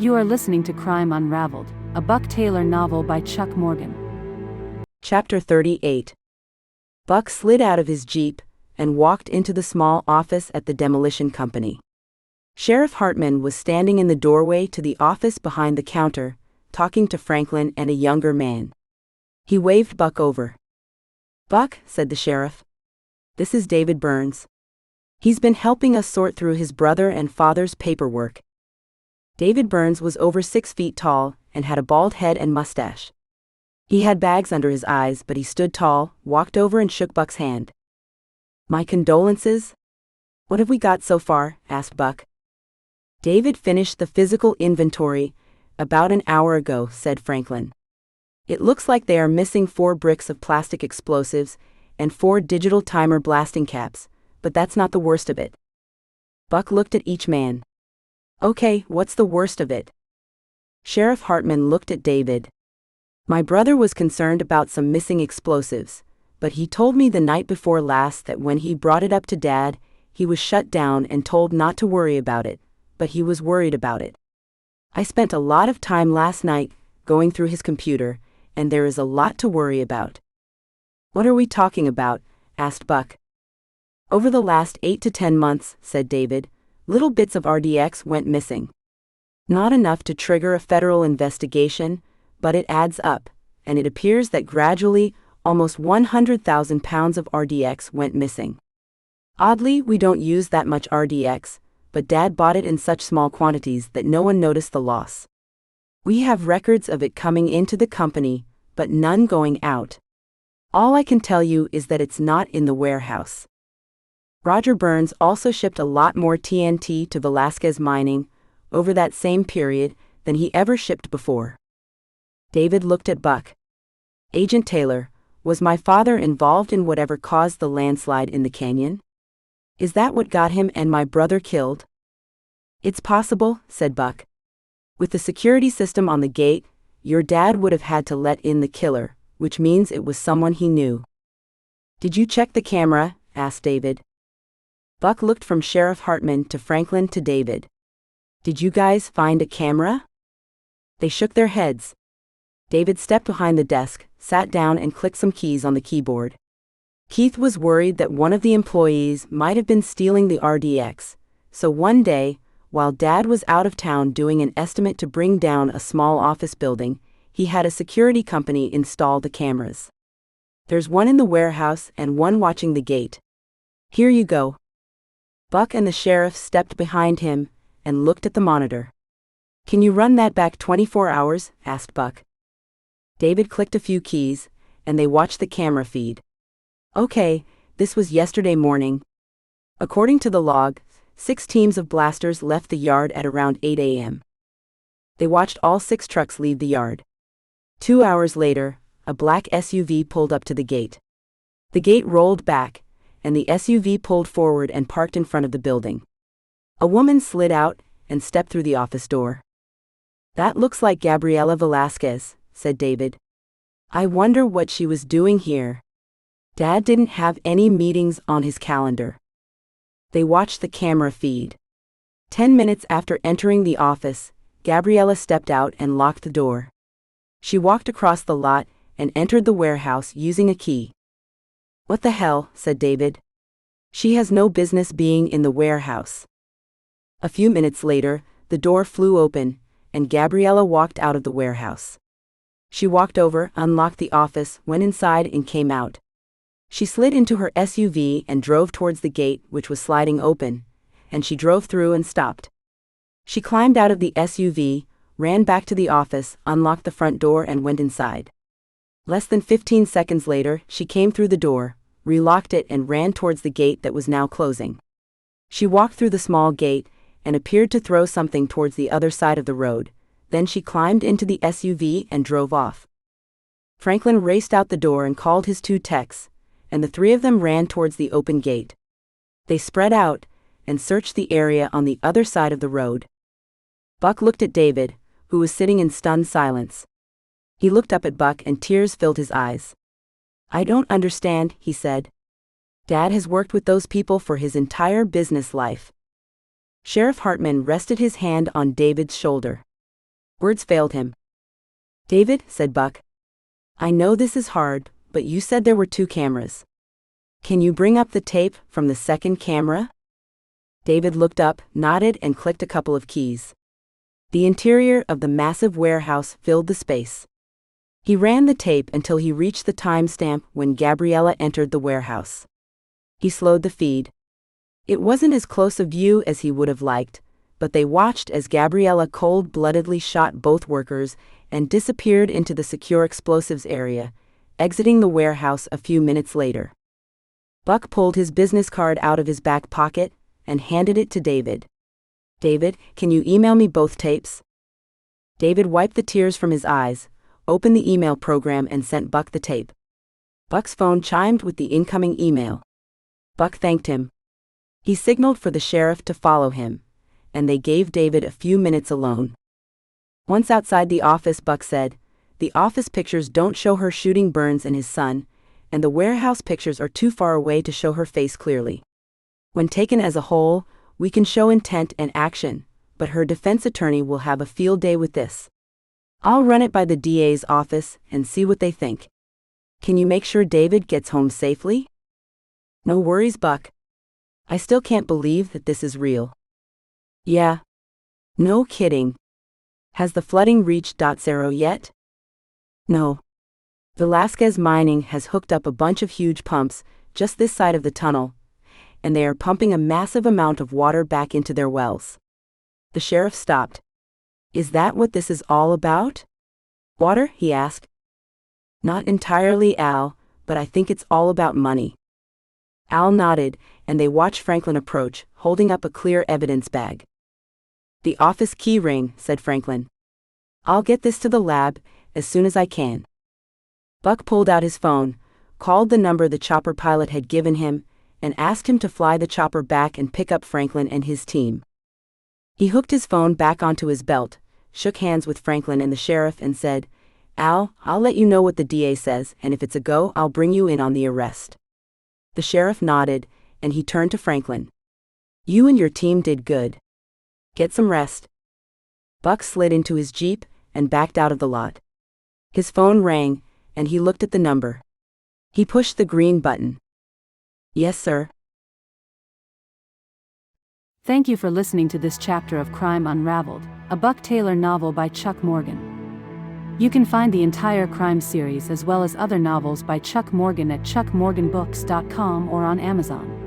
You are listening to Crime Unraveled, a Buck Taylor novel by Chuck Morgan. Chapter 38. Buck slid out of his Jeep and walked into the small office at the demolition company. Sheriff Hartman was standing in the doorway to the office behind the counter, talking to Franklin and a younger man. He waved Buck over. "Buck," said the sheriff. "This is David Burns. He's been helping us sort through his brother and father's paperwork." David Burns was over 6 feet tall and had a bald head and mustache. He had bags under his eyes, but he stood tall, walked over and shook Buck's hand. "My condolences." "What have we got so far?" asked Buck. "David finished the physical inventory about an hour ago," said Franklin. "It looks like they are missing 4 bricks of plastic explosives and 4 digital timer blasting caps, but that's not the worst of it." Buck looked at each man. "Okay, what's the worst of it?" Sheriff Hartman looked at David. "My brother was concerned about some missing explosives, but he told me the night before last that when he brought it up to Dad, he was shut down and told not to worry about it, but he was worried about it. I spent a lot of time last night going through his computer, and there is a lot to worry about." "What are we talking about?" asked Buck. "Over the last 8 to 10 months," said David, "little bits of RDX went missing. Not enough to trigger a federal investigation, but it adds up, and it appears that gradually, almost 100,000 pounds of RDX went missing. Oddly, we don't use that much RDX, but Dad bought it in such small quantities that no one noticed the loss. We have records of it coming into the company, but none going out. All I can tell you is that it's not in the warehouse." Roger Burns also shipped a lot more TNT to Velasquez Mining over that same period than he ever shipped before. David looked at Buck. "Agent Taylor, was my father involved in whatever caused the landslide in the canyon? Is that what got him and my brother killed?" "It's possible," said Buck. "With the security system on the gate, your dad would have had to let in the killer, which means it was someone he knew." "Did you check the camera?" asked David. Buck looked from Sheriff Hartman to Franklin to David. "Did you guys find a camera?" They shook their heads. David stepped behind the desk, sat down and clicked some keys on the keyboard. Keith was worried that one of the employees might have been stealing the RDX, so one day, while Dad was out of town doing an estimate to bring down a small office building, he had a security company install the cameras. "There's one in the warehouse and one watching the gate. Here you go." Buck and the sheriff stepped behind him and looked at the monitor. "Can you run that back 24 hours?" asked Buck. David clicked a few keys, and they watched the camera feed. "Okay, this was yesterday morning. According to the log, 6 teams of blasters left the yard at around 8 a.m. They watched all 6 trucks leave the yard. 2 hours later, a black SUV pulled up to the gate. The gate rolled back, and the SUV pulled forward and parked in front of the building. A woman slid out and stepped through the office door. "That looks like Gabriela Velasquez," said David. "I wonder what she was doing here. Dad didn't have any meetings on his calendar." They watched the camera feed. 10 minutes after entering the office, Gabriela stepped out and locked the door. She walked across the lot and entered the warehouse using a key. "What the hell?" said David. "She has no business being in the warehouse." A few minutes later, the door flew open, and Gabriela walked out of the warehouse. She walked over, unlocked the office, went inside and came out. She slid into her SUV and drove towards the gate, which was sliding open, and she drove through and stopped. She climbed out of the SUV, ran back to the office, unlocked the front door and went inside. Less than 15 seconds later, she came through the door, relocked it and ran towards the gate that was now closing. She walked through the small gate and appeared to throw something towards the other side of the road. Then she climbed into the SUV and drove off. Franklin raced out the door and called his 2 techs, and the 3 of them ran towards the open gate. They spread out and searched the area on the other side of the road. Buck looked at David, who was sitting in stunned silence. He looked up at Buck and tears filled his eyes. "I don't understand," he said. "Dad has worked with those people for his entire business life." Sheriff Hartman rested his hand on David's shoulder. Words failed him. "David," said Buck. "I know this is hard, but you said there were 2 cameras. Can you bring up the tape from the second camera?" David looked up, nodded, and clicked a couple of keys. The interior of the massive warehouse filled the space. He ran the tape until he reached the timestamp when Gabriella entered the warehouse. He slowed the feed. It wasn't as close a view as he would have liked, but they watched as Gabriella cold-bloodedly shot both workers and disappeared into the secure explosives area, exiting the warehouse a few minutes later. Buck pulled his business card out of his back pocket and handed it to David. "David, can you email me both tapes?" David wiped the tears from his eyes, opened the email program, and sent Buck the tape. Buck's phone chimed with the incoming email. Buck thanked him. He signaled for the sheriff to follow him, and they gave David a few minutes alone. Once outside the office, Buck said, "The office pictures don't show her shooting Burns and his son, and the warehouse pictures are too far away to show her face clearly. When taken as a whole, we can show intent and action, but her defense attorney will have a field day with this. I'll run it by the DA's office and see what they think. Can you make sure David gets home safely?" "No worries, Buck. I still can't believe that this is real." "Yeah. No kidding. Has the flooding reached .0 yet?" "No. Velasquez Mining has hooked up a bunch of huge pumps just this side of the tunnel, and they are pumping a massive amount of water back into their wells." The sheriff stopped. "Is that what this is all about? Water?" he asked. "Not entirely, Al, but I think it's all about money." Al nodded, and they watched Franklin approach, holding up a clear evidence bag. "The office key ring," said Franklin. "I'll get this to the lab as soon as I can." Buck pulled out his phone, called the number the chopper pilot had given him, and asked him to fly the chopper back and pick up Franklin and his team. He hooked his phone back onto his belt, shook hands with Franklin and the sheriff, and said, "Al, I'll let you know what the DA says, and if it's a go, I'll bring you in on the arrest." The sheriff nodded, and he turned to Franklin. "You and your team did good. Get some rest." Buck slid into his Jeep and backed out of the lot. His phone rang, and he looked at the number. He pushed the green button. "Yes, sir." Thank you for listening to this chapter of Crime Unraveled, a Buck Taylor novel by Chuck Morgan. You can find the entire crime series as well as other novels by Chuck Morgan at chuckmorganbooks.com or on Amazon.